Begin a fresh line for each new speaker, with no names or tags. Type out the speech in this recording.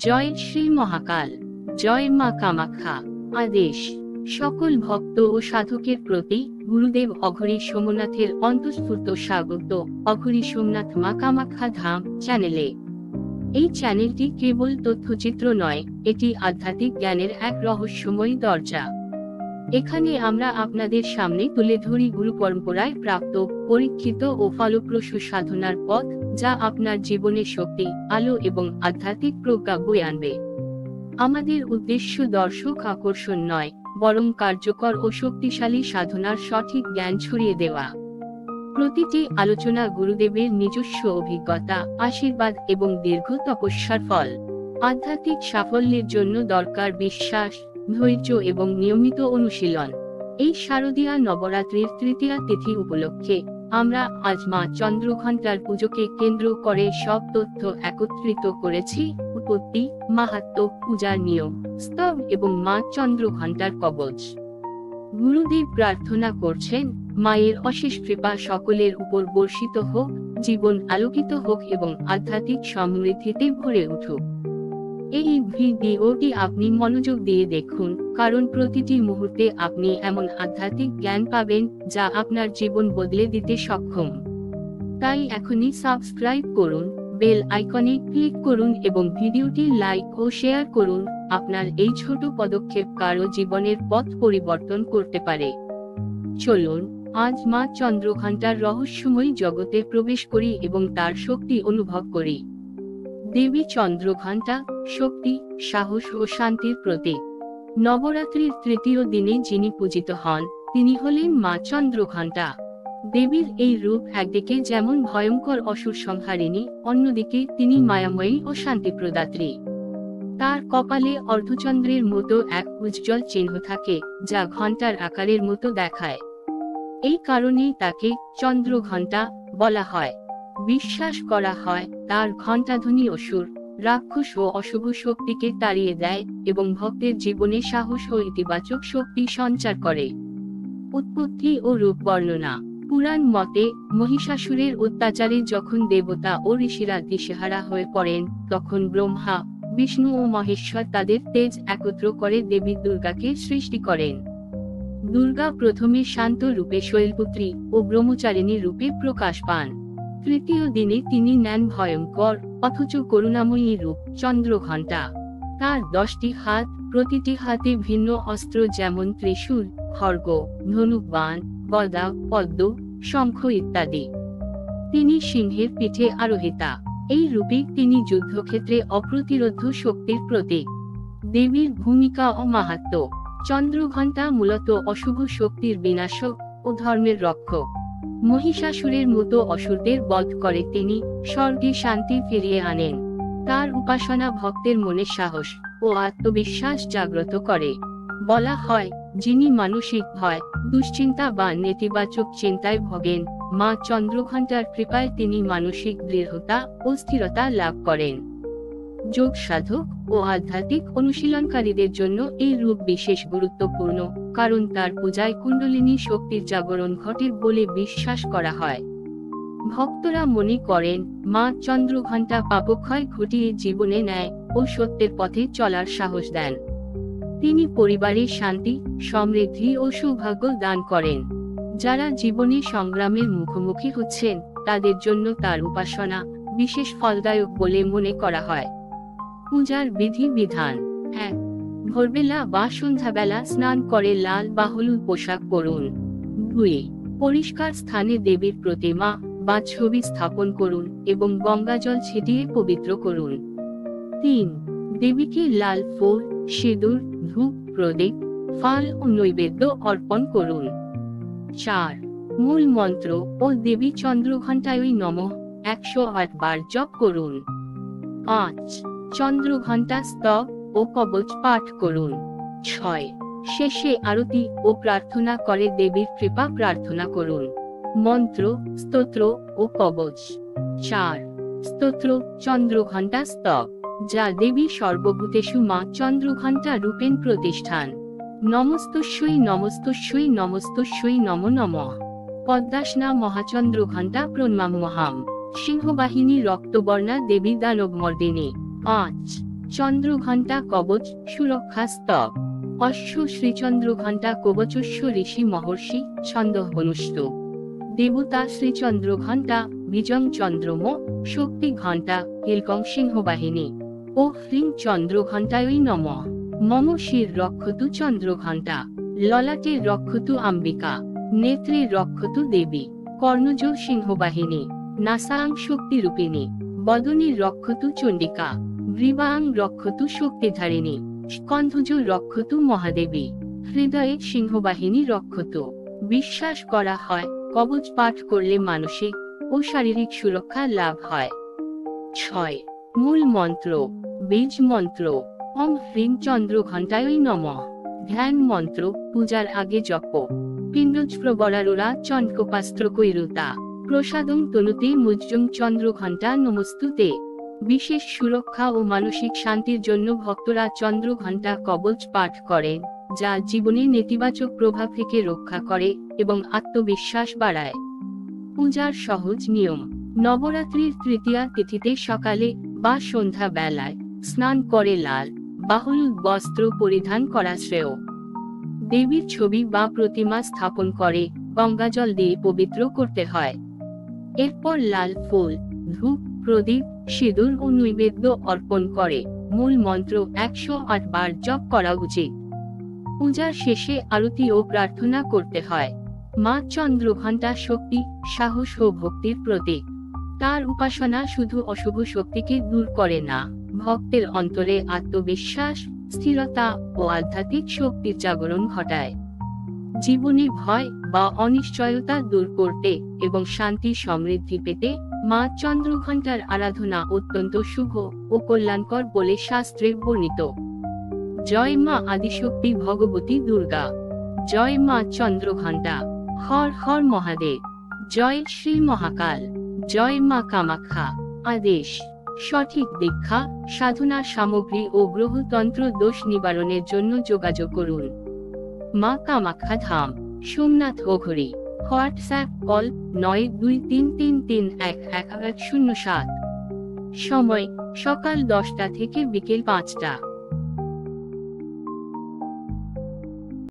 জয় শ্রী মহাকাল, জয় মা কামাখ্যা। আদেশ সকল ভক্ত ও সাধকের প্রতি গুরুদেব অঘরী সোমনাথের অন্তঃস্ফূর্ত স্বাগত অঘরী সোমনাথ মা কামাখ্যা ধাম চ্যানেলে। এই চ্যানেলটি কেবল তথ্যচিত্র নয়, এটি আধ্যাত্মিক জ্ঞানের এক রহস্যময় দরজা। এখানে আমরা আপনাদের সামনে তুলে ধরি গুরু পরম্পরায় প্রাপ্ত, পরীক্ষিত ও ফলপ্রসূ সাধনার পথ, যা আপনার জীবনে শক্তি, আলো এবং আধ্যাত্মিক প্রজ্ঞা বয়ে আনবে। আমাদের উদ্দেশ্য দর্শক আকর্ষণ নয়, বরং কার্যকর ও শক্তিশালী সাধনার সঠিক জ্ঞান ছড়িয়ে দেওয়া। প্রতিটি আলোচনা গুরুদেবের নিজস্ব অভিজ্ঞতা, আশীর্বাদ এবং দীর্ঘ তপস্যার ফল। আধ্যাত্মিক সাফল্যের জন্য দরকার বিশ্বাস, ধৈর্য এবং নিয়মিত অনুশীলন। এই শারদীয়া নবরাত্রির তৃতীয়া তিথি উপলক্ষে আমরা আজ মা চন্দ্রঘণ্টার পুজোকে কেন্দ্র করে সব তথ্য একত্রিত করেছি। উৎপত্তি, মাহাত্ম্য, পূজার নিয়ম, স্তব এবং মা চন্দ্রঘণ্টার কবচ। গুরুদেব প্রার্থনা করছেন, মায়ের অশেষ কৃপা সকলের উপর বর্ষিত হোক, জীবন আলোকিত হোক এবং আধ্যাত্মিক সমৃদ্ধিতে ভরে উঠুক। এই ভিডিওটি আপনি মনোযোগ দিয়ে দেখুন, কারণ প্রতিটি মুহূর্তে আপনি এমন আধ্যাত্মিক জ্ঞান পাবেন যা আপনার জীবন বদলে দিতে সক্ষম। তাই এখনই সাবস্ক্রাইব করুন, বেল আইকনে ক্লিক করুন এবং ভিডিওটি লাইক ও শেয়ার করুন। আপনার এই ছোট পদক্ষেপ কারো জীবনের পথ পরিবর্তন করতে পারে। চলুন আজ মা চন্দ্রঘণ্টার রহস্যময় জগতে প্রবেশ করি এবং তার শক্তি অনুভব করি। দেবী চন্দ্রঘণ্টা শক্তি, সাহস ও শান্তির প্রতীক। নবরাত্রির তৃতীয় দিনে যিনি পূজিত হন, তিনি হলেন মা চন্দ্রঘণ্টা। দেবীর এই রূপ একদিকে যেমন ভয়ঙ্কর অসুর সংহারিণী, অন্যদিকে তিনি মায়াময়ী ও শান্তিপ্রদাত্রী। তার কপালে অর্ধচন্দ্রের মতো এক উজ্জ্বল চিহ্ন থাকে, যা ঘণ্টার আকারের মতো দেখায়। এই কারণেই তাকে চন্দ্রঘণ্টা বলা হয়। বিশ্বাস করা হয়, তার ঘণ্টাধ্বনি অসুর, রাক্ষস ও অশুভ শক্তিকে তাড়িয়ে দেয় এবং ভক্তের জীবনে সাহস ও ইতিবাচক শক্তি সঞ্চার করে। উৎপত্তি ও রূপ বর্ণনা। পুরাণ মতে, মহিষাসুরের অত্যাচারে যখন দেবতা ও ঋষিরা দিশেহারা হয়ে পড়েন, তখন ব্রহ্মা, বিষ্ণু ও মহেশ্বর তাদের তেজ একত্র করে দেবী দুর্গাকে সৃষ্টি করেন। দুর্গা প্রথমে শান্ত রূপে শৈলপুত্রী ও ব্রহ্মচারিণী রূপে প্রকাশ পান। তৃতীয় দিনে তিনি নেন ভয়ঙ্কর অথচ করুণাময়ী রূপ, চন্দ্রঘণ্টা। তার 10টি হাত, প্রতিটি হাতে ভিন্ন অস্ত্র যেমন ত্রিশূল, খড়গ, ধনুক বাণ, গদা, পদ্ম, শঙ্খ ইত্যাদি। তিনি সিংহের পিঠে আরোহিতা। এই রূপে তিনি যুদ্ধক্ষেত্রে অপ্রতিরোধ্য শক্তির প্রতীক। দেবীর ভূমিকা ও মাহাত্ম্য। চন্দ্রঘণ্টা মূলত অশুভ শক্তির বিনাশক ও ধর্মের রক্ষক। মহিষাসুরের মতো অসুরদের বধ করে তিনি স্বর্গে শান্তি ফিরিয়ে আনেন। তার উপাসনা ভক্তের মনে সাহস ও আত্মবিশ্বাস জাগ্রত করে। বলা হয়, যিনি মানসিক ভয়, দুশ্চিন্তা বা নেতিবাচক চিন্তায় ভোগেন, মা চন্দ্রঘণ্টার কৃপায় তিনি মানসিক দৃঢ়তা ও স্থিরতা লাভ করেন। যোগ সাধক ও আধ্যাত্মিক অনুশীলনকারীদের জন্য এই রূপ বিশেষ গুরুত্বপূর্ণ, কারণ তার পূজায় কুণ্ডলিনী শক্তির জাগরণ ঘটে বলে বিশ্বাস করা হয়। ভক্তরা মনে করেন, মা চন্দ্রঘণ্টা পাপক্ষয় ঘটিয়ে জীবনে ন্যায় ও সত্যের পথে চলার সাহস দেন। তিনি পরিবারে শান্তি, সমৃদ্ধি ও সৌভাগ্য দান করেন। যারা জীবনে সংগ্রামের মুখোমুখি হচ্ছেন, তাদের জন্য তার উপাসনা বিশেষ ফলদায়ক বলে মনে করা হয়। পূজার বিধি বিধান। 1. ভোরবেলা বা সন্ধ্যাবেলা স্নান করে লাল বা হলুদ পোশাক পরুন। 2. পরিষ্কার স্থানে দেবীর প্রতিমা বা ছবি স্থাপন করুন এবং গঙ্গাজল ছিটিয়ে পবিত্র করুন। 3. দেবীকে লাল ফুল, সিঁদুর, ধূপ, প্রদীপ, ফল ও নৈবেদ্য অর্পণ করুন। 4. মূল মন্ত্র ও দেবী চন্দ্রঘণ্টায় নমঃ 108 বার জপ করুন। 5. চন্দ্রঘণ্টা স্তব ও কবচ পাঠ করুন। 6. শেষে আরতি ও প্রার্থনা করে দেবীর কৃপা প্রার্থনা করুন। মন্ত্র, স্তোত্র ও কবচ। 4. স্তোত্র চন্দ্রঘণ্টা স্তব, যা দেবী সর্বভূতেষু মা চন্দ্রঘণ্টা রূপেণ প্রতিষ্ঠান। নমস্তস্যৈ নমস্তস্যৈ নমস্তস্যৈ নমো নমঃ। পদ্মাসনা মহাচন্দ্রঘণ্টা প্রণমাম্যহাম। সিংহবাহিনী রক্তবর্ণা দেবী দানবমর্দিনী। 5. চন্দ্রঘণ্টা কবচ সুরক্ষা স্তব। অশ্ব শ্রীচন্দ্রঘণ্টা কবচস্য ঋষি মহর্ষি ছন্দ অনুষ্ঠু। দেবতা শ্রীচন্দ্রঘণ্টা বিজং চন্দ্রম শক্তি ঘণ্টা কিলকং সিংহবাহিনী। ও হ্রিং চন্দ্রঘণ্টায় নমঃ। মম শির রক্ষতু চন্দ্রঘণ্টা। ললাটে রক্ষতু অম্বিকা। নেত্রে রক্ষতু দেবী। কর্ণজ সিংহবাহিনী। নাসাং শক্তিরূপিণী। বদনী রক্ষতু চণ্ডিকা। গ্রীবাং রক্ষতু শক্তিধারিণী। স্কন্ধজ রক্ষতু মহাদেবী। হৃদয়ে সিংহবাহিনী রক্ষতু। বিশ্বাস করা হয় কবচ পাঠ করলে মানসিক ও শারীরিক সুরক্ষা লাভ হয়। 6. মূল মন্ত্র। বীজ মন্ত্র। ওম হ্রিং চন্দ্রঘণ্টায় নমঃ। ধ্যান মন্ত্র পূজার আগে জপ। পিণ্ডজপ্রবরারুরা চণ্ডকোপাস্ত্রকৈরুতা। প্রসাদং তনুতে মুজ্জং চন্দ্রঘণ্টা নমস্তুতে। বিশেষ সুরক্ষা ও মানসিক শান্তির জন্য ভক্তরা চন্দ্রঘণ্টা কবচ পাঠ করেন, যা জীবনে নেতিবাচক প্রভাব থেকে রক্ষা করে এবং আত্মবিশ্বাস বাড়ায়। পূজার সহজ নিয়ম। নবরাত্রির তৃতীয়া তিথিতে সকালে বা সন্ধ্যা বেলায় স্নান করে লাল বা হলুদ বস্ত্র পরিধান করা শ্রেয়। দেবীর ছবি বা প্রতিমা স্থাপন করে গঙ্গাজল দিয়ে পবিত্র করতে হয়। এরপর লাল ফুল, ধূপ, প্রদীপ, সিঁদুর ও নৈবেদ্য অর্পণ করে মূল মন্ত্র 108 বার জপ করা উচিত। পূজার শেষে আরতি ও প্রার্থনা করতে হয়। মা চন্দ্রঘণ্টা শক্তি, সাহস ও ভক্তির প্রতীক। তার উপাসনা শুধু অশুভ শক্তিকে দূর করে না, ভক্তের অন্তরে আত্মবিশ্বাস, স্থিরতা ও আধ্যাত্মিক শক্তির জাগরণ ঘটায়। জীবনে ভয় বা অনিশ্চয়তা দূর করতে এবং শান্তি সমৃদ্ধি পেতে মা চন্দ্রঘণ্টার আরাধনা অত্যন্ত শুভ ও কল্যাণকর বলে শাস্ত্রে বর্ণিত। জয় মা আদিশক্তি ভগবতী দুর্গা। জয় মা চন্দ্রঘণ্টা। হর হর মহাদেব। জয় শ্রী মহাকাল। জয় মা কামাখ্যা। আদেশ। সঠিক দীক্ষা, সাধনা সামগ্রী ও গ্রহতন্ত্র দোষ নিবারণের জন্য যোগাযোগ করুন। মা কামাখ্যা ধাম, সোমনাথ ওঘরি। WhatsApp call 9233311107। সময় সকাল 10টা থেকে বিকেল 5টা।